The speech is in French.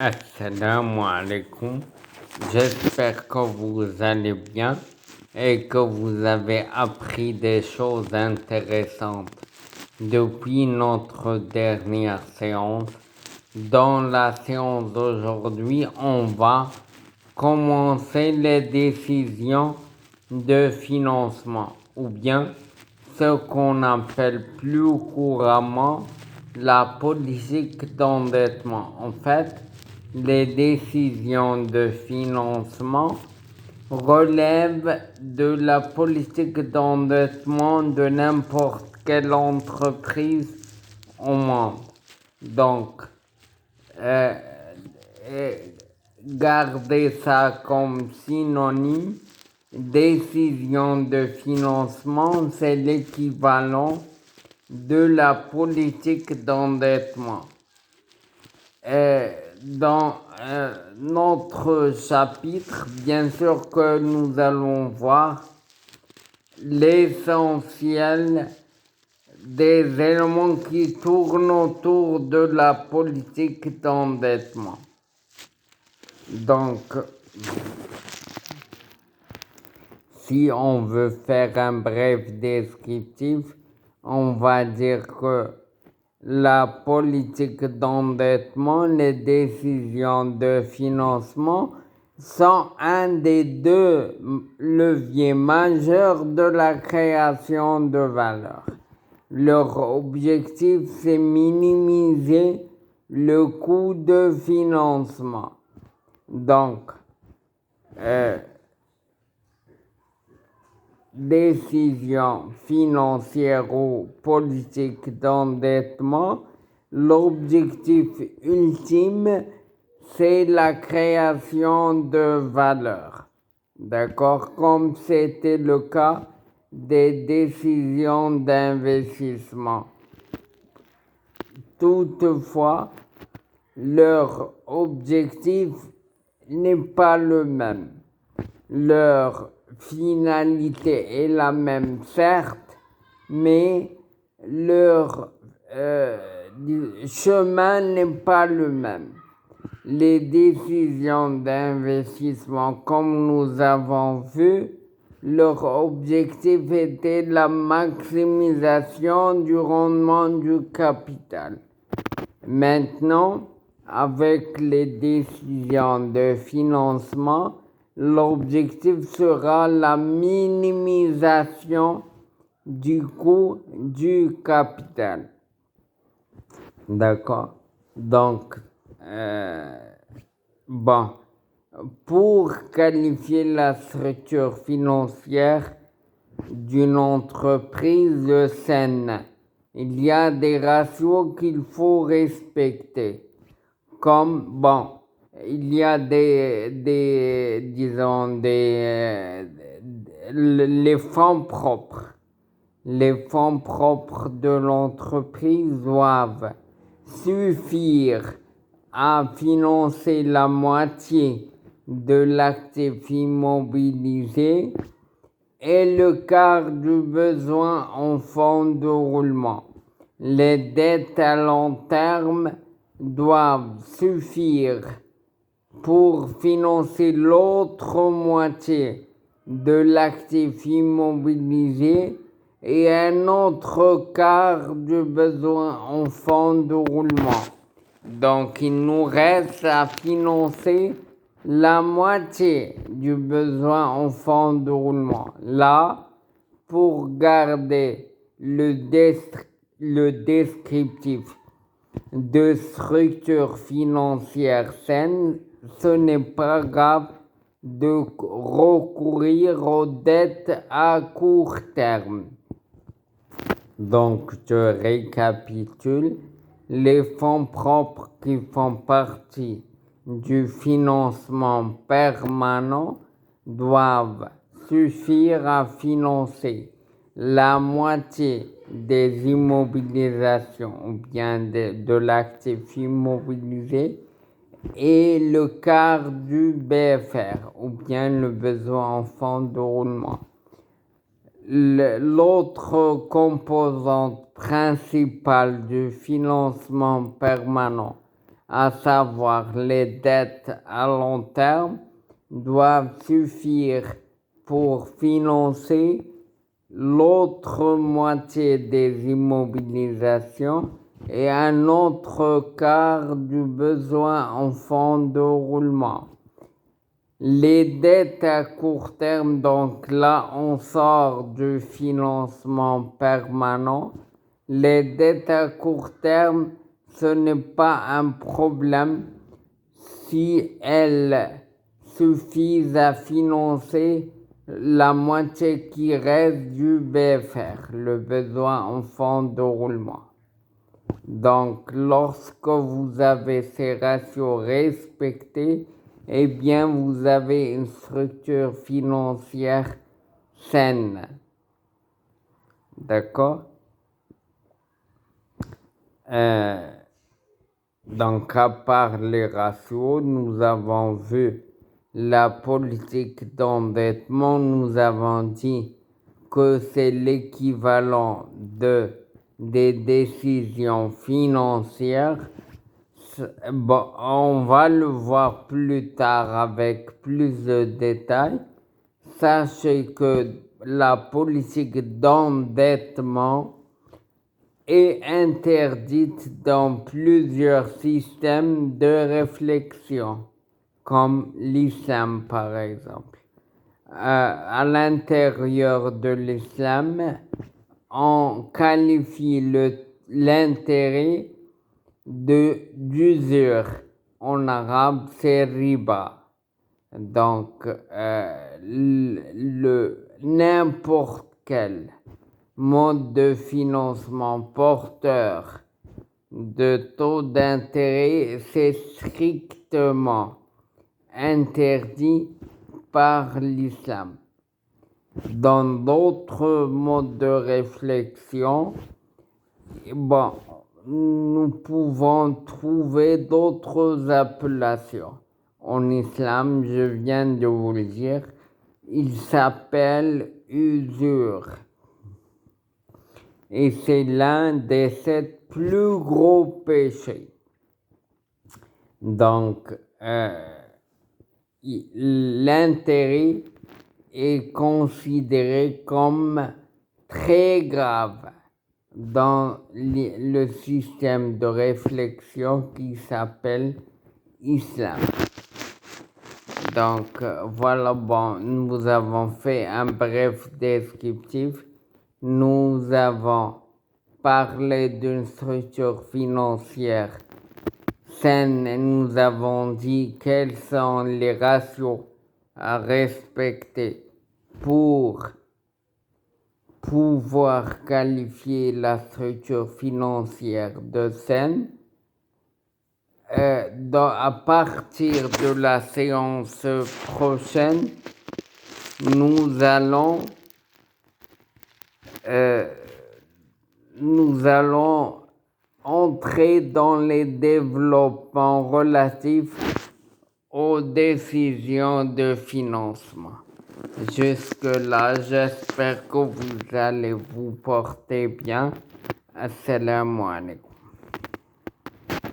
Assalamu alaikum. J'espère que vous allez bien et que vous avez appris des choses intéressantes depuis notre dernière séance. Dans la séance d'aujourd'hui, on va commencer les décisions de financement ou bien ce qu'on appelle plus couramment la politique d'endettement. En fait, les décisions de financement relèvent de la politique d'endettement de n'importe quelle entreprise au monde. Donc, euh, gardez ça comme synonyme. Décision de financement, c'est l'équivalent de la politique d'endettement. Dans notre chapitre, bien sûr que nous allons voir l'essentiel des éléments qui tournent autour de la politique d'endettement. Donc, si on veut faire un bref descriptif, on va dire que la politique d'endettement, les décisions de financement sont un des deux leviers majeurs de la création de valeur. Leur objectif, c'est minimiser le coût de financement. Donc, décision financière ou politique d'endettement, l'objectif ultime, c'est la création de valeur. D'accord? Comme c'était le cas des décisions d'investissement. Toutefois, leur objectif n'est pas le même. Leur finalité est la même, certes, mais leur chemin n'est pas le même. Les décisions d'investissement, comme nous avons vu, leur objectif était la maximisation du rendement du capital. Maintenant, avec les décisions de financement, l'objectif sera la minimisation du coût du capital. D'accord? Donc, pour qualifier la structure financière d'une entreprise saine, il y a des ratios qu'il faut respecter. Comme, il y a les fonds propres. Les fonds propres de l'entreprise doivent suffire à financer la moitié de l'actif immobilisé et le quart du besoin en fonds de roulement. Les dettes à long terme doivent suffire pour financer l'autre moitié de l'actif immobilisé et un autre quart du besoin en fonds de roulement. Donc il nous reste à financer la moitié du besoin en fonds de roulement. Là, pour garder le descriptif de structure financière saine, ce n'est pas grave de recourir aux dettes à court terme. Donc, je récapitule, les fonds propres qui font partie du financement permanent doivent suffire à financer la moitié des immobilisations ou bien de l'actif immobilisé et le quart du BFR ou bien le besoin en fonds de roulement. L'autre composante principale du financement permanent à savoir les dettes à long terme, doivent suffire pour financer l'autre moitié des immobilisations et un autre quart du besoin en fonds de roulement. Les dettes à court terme, donc là on sort du financement permanent. Les dettes à court terme, ce n'est pas un problème si elles suffisent à financer la moitié qui reste du BFR, le besoin en fonds de roulement. Donc, lorsque vous avez ces ratios respectés, eh bien, vous avez une structure financière saine. D'accord? Donc, à part les ratios, nous avons vu la politique d'endettement. Nous avons dit que c'est l'équivalent des décisions financières. Bon, on va le voir plus tard avec plus de détails. Sachez que la politique d'endettement est interdite dans plusieurs systèmes de réflexion, comme l'islam par exemple. À l'intérieur de l'islam, on qualifie l'intérêt d'usure. En arabe, c'est riba. Donc, n'importe quel mode de financement porteur de taux d'intérêt, c'est strictement interdit par l'islam. Dans d'autres modes de réflexion, bon, nous pouvons trouver d'autres appellations. En islam, je viens de vous le dire, il s'appelle usure. Et c'est l'un des 7 plus gros péchés. Donc, l'intérêt est considéré comme très grave dans le système de réflexion qui s'appelle islam. Donc voilà, bon, nous avons fait un bref descriptif. Nous avons parlé d'une structure financière saine et nous avons dit quels sont les ratios à respecter pour pouvoir qualifier la structure financière de saine. À partir de la séance prochaine, nous allons entrer dans les développements relatifs aux décisions de financement. Jusque-là, j'espère que vous allez vous porter bien. Assalamu alaikum.